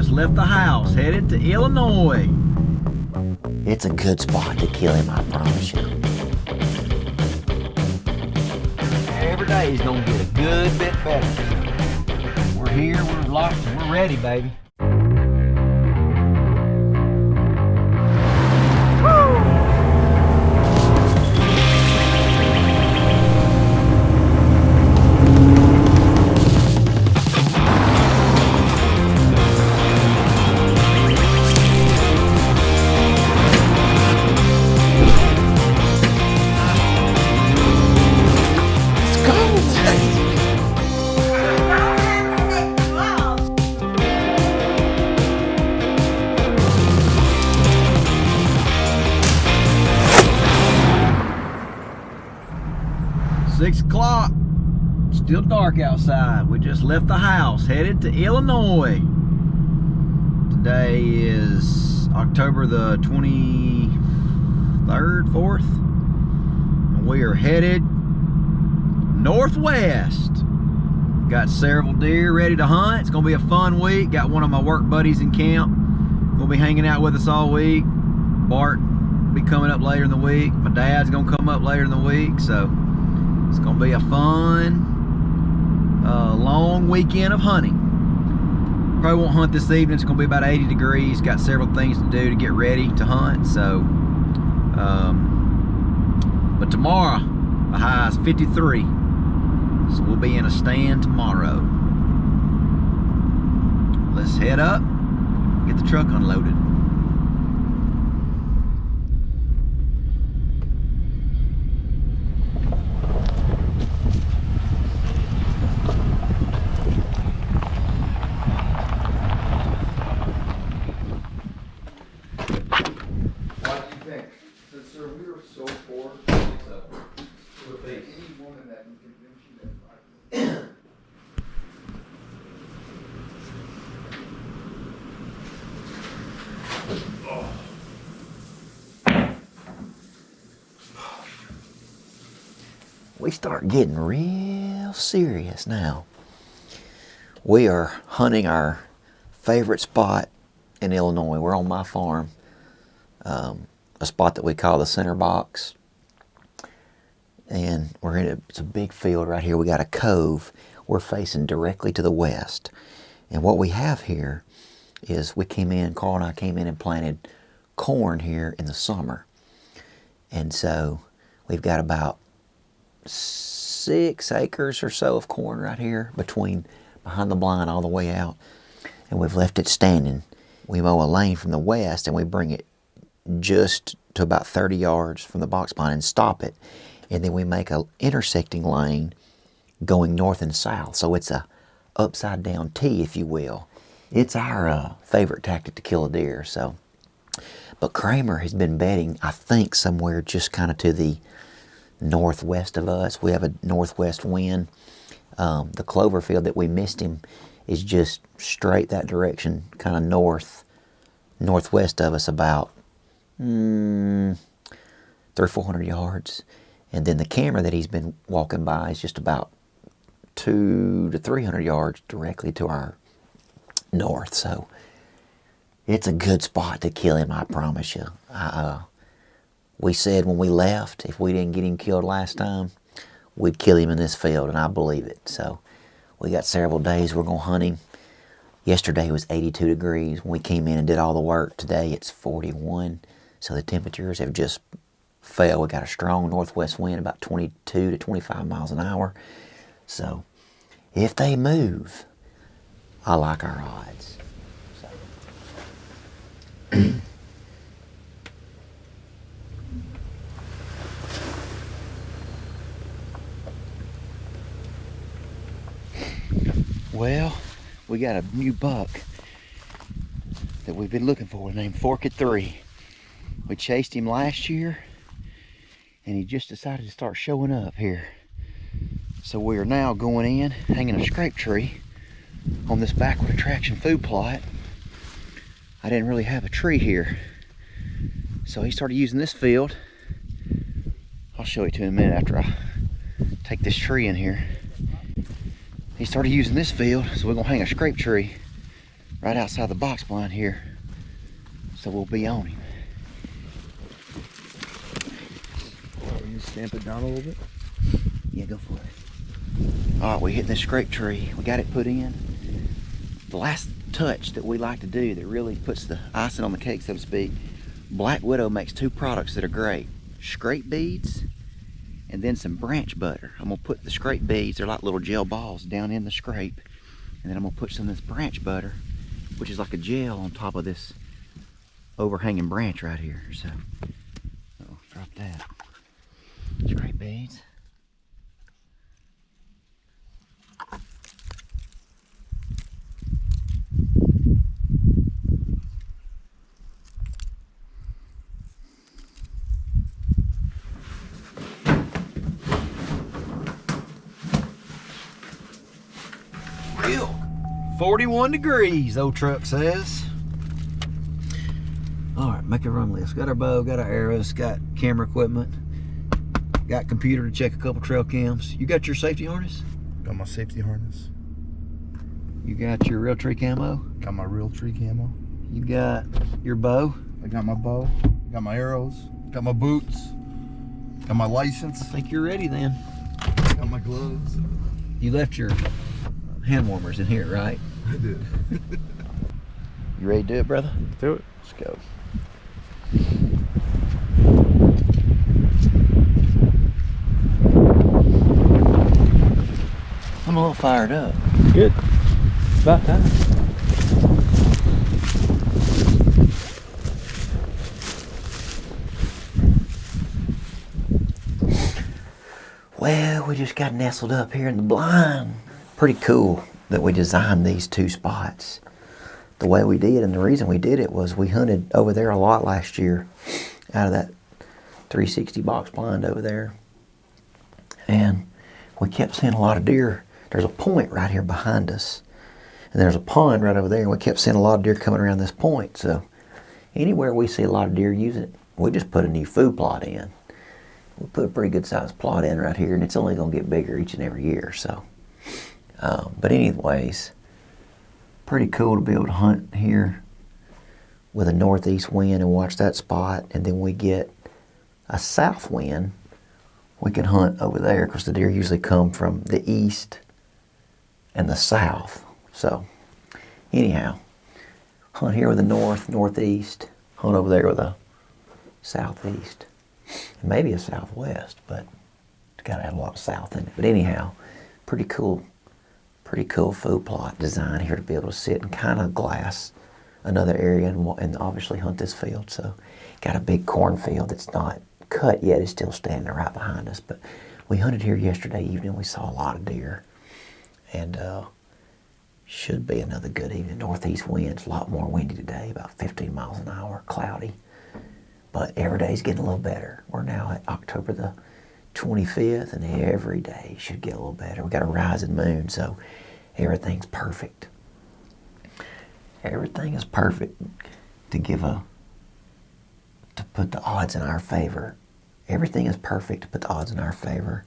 just left the house, headed to Illinois. It's a good spot to kill him, I promise you. Every day he's gonna get a good bit better. We're here, we're locked, and we're ready, baby. Six o'clock, still dark outside. We just left the house, headed to Illinois. Today is October the 23rd, 4th, and we are headed northwest. Got several deer ready to hunt. It's gonna be a fun week. Got one of my work buddies in camp, gonna be hanging out with us all week. Bart will be coming up later in the week. My dad's gonna come up later in the week, so it's gonna be a fun, long weekend of hunting. Probably won't hunt this evening. It's gonna be about 80 degrees. Got several things to do to get ready to hunt. So, but tomorrow, the high is 53. So we'll be in a stand tomorrow. Let's head up, get the truck unloaded. We start getting real serious now. We are hunting our favorite spot in Illinois. We're on my farm, a spot that we call the center box. And we're in it's a big field right here. We got a cove. We're facing directly to the west. And what we have here is Carl and I came in and planted corn here in the summer. And so we've got about 6 acres or so of corn right here behind the blind all the way out, and we've left it standing. We mow a lane from the west and we bring it just to about 30 yards from the box blind and stop it, and then we make a intersecting lane going north and south, so it's a upside down T, if you will. It's our favorite tactic to kill a deer. So, but Kramer has been bedding, I think, somewhere just kind of to the northwest of us. We have a northwest wind. The clover field that we missed him is just straight that direction, kind of northwest of us, about 300-400 yards. And then the camera that he's been walking by is just about 200 to 300 yards directly to our north. So it's a good spot to kill him, I promise you. We said when we left, if we didn't get him killed last time, we'd kill him in this field, and I believe it. So we got several days we're going to hunt him. Yesterday was 82 degrees when we came in and did all the work. Today it's 41, so the temperatures have just fell. We got a strong northwest wind, about 22 to 25 miles an hour. So if they move, I like our odds. So. Well, we got a new buck that we've been looking for named Fork at 3. We chased him last year and he just decided to start showing up here. So we are now going in, hanging a scrape tree on this backward attraction food plot. I didn't really have a tree here, so he started using this field. I'll show you to in a minute after I take this tree in here. He started using this field, so we're gonna hang a scrape tree right outside the box blind here. So we'll be on him. Can you stamp it down a little bit? Yeah, go for it. All right, we hit this scrape tree. We got it put in. The last touch that we like to do that really puts the icing on the cake, so to speak, Black Widow makes 2 products that are great. Scrape beads and then some branch butter. I'm gonna put the scrape beads, they're like little gel balls, down in the scrape. And then I'm gonna put some of this branch butter, which is like a gel, on top of this overhanging branch right here. So, drop that. Scrape beads. Real 41 degrees, old truck says. All right, make a run list. Got our bow, got our arrows, got camera equipment, got computer to check a couple trail cams. You got your safety harness? Got my safety harness. You got your Realtree camo? Got my Realtree camo. You got your bow? I got my bow. Got my arrows. Got my boots. Got my license. I think you're ready then. Got my gloves. You left your hand warmers in here, right? I did. You ready to do it, brother? Do it. Let's go. I'm a little fired up. Good. About time. Well, we just got nestled up here in the blind. Pretty cool that we designed these 2 spots the way we did, and the reason we did it was we hunted over there a lot last year out of that 360 box blind over there, and we kept seeing a lot of deer. There's a point right here behind us, and there's a pond right over there, and we kept seeing a lot of deer coming around this point. So anywhere we see a lot of deer use it, we just put a new food plot in. We put a pretty good sized plot in right here, and it's only going to get bigger each and every year. So, but anyways, pretty cool to be able to hunt here with a northeast wind and watch that spot, and then we get a south wind. We can hunt over there because the deer usually come from the east and the south. So, anyhow, hunt here with a northeast, hunt over there with a southeast. Maybe a southwest, but it's got to have a lot of south in it. But anyhow, pretty cool food plot design here to be able to sit and kind of glass another area and obviously hunt this field. So got a big cornfield that's not cut yet. It's still standing right behind us. But we hunted here yesterday evening. We saw a lot of deer, and should be another good evening. Northeast winds, a lot more windy today, about 15 miles an hour, cloudy. But every day's getting a little better. We're now at October the 25th, and every day should get a little better. We got a rising moon, so everything's perfect. Everything is perfect to put the odds in our favor. Everything is perfect to put the odds in our favor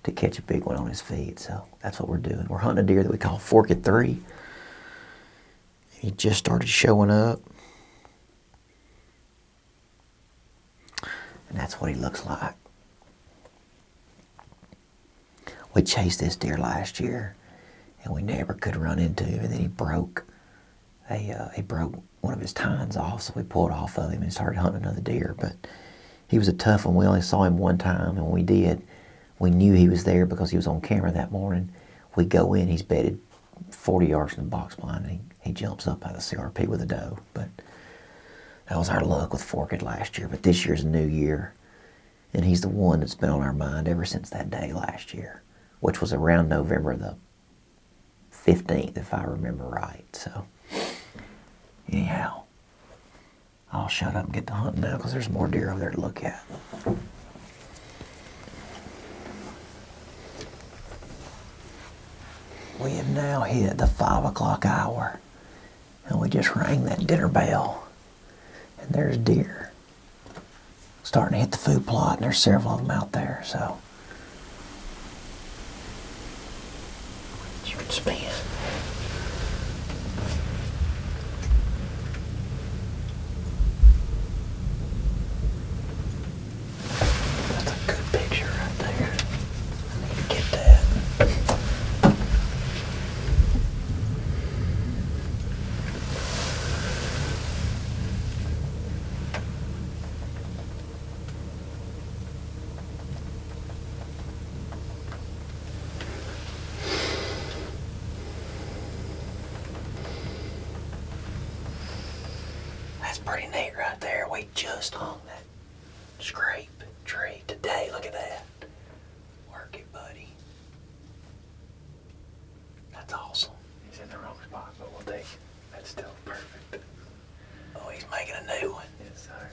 to catch a big one on his feet. So that's what we're doing. We're hunting a deer that we call Forked 3. He just started showing up. And that's what he looks like. We chased this deer last year, and we never could run into him. And then he broke one of his tines off, so we pulled off of him and started hunting another deer. But he was a tough one. We only saw him one time, and when we did, we knew he was there because he was on camera that morning. We go in, he's bedded 40 yards from the box blind, and he jumps up out of the CRP with a doe. But that was our luck with Forked last year. But this year's a new year, and he's the one that's been on our mind ever since that day last year, which was around November the 15th, if I remember right. So, anyhow, I'll shut up and get to hunting now because there's more deer over there to look at. We have now hit the 5 o'clock hour, and we just rang that dinner bell, and there's deer starting to hit the food plot, and there's several of them out there. So you can spin. pretty neat right there. We just hung that scrape tree today. Look at that. Work it, buddy. That's awesome. He's in the wrong spot, but we'll take it. That's still perfect. Oh, he's making a new one. Yes, sir.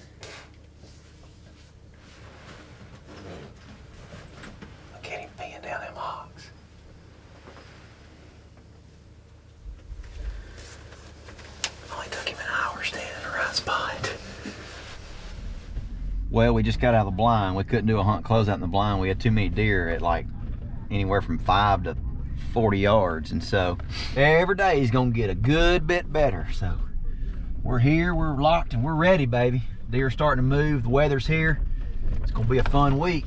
Look at him peeing down them hogs. Only took him an hour standing in the right spot. Well, we just got out of the blind. We couldn't do a hunt closeout in the blind. We had too many deer at like anywhere from 5 to 40 yards. And so every day is gonna get a good bit better. So we're here, we're locked, and we're ready, baby. Deer starting to move, the weather's here. It's gonna be a fun week.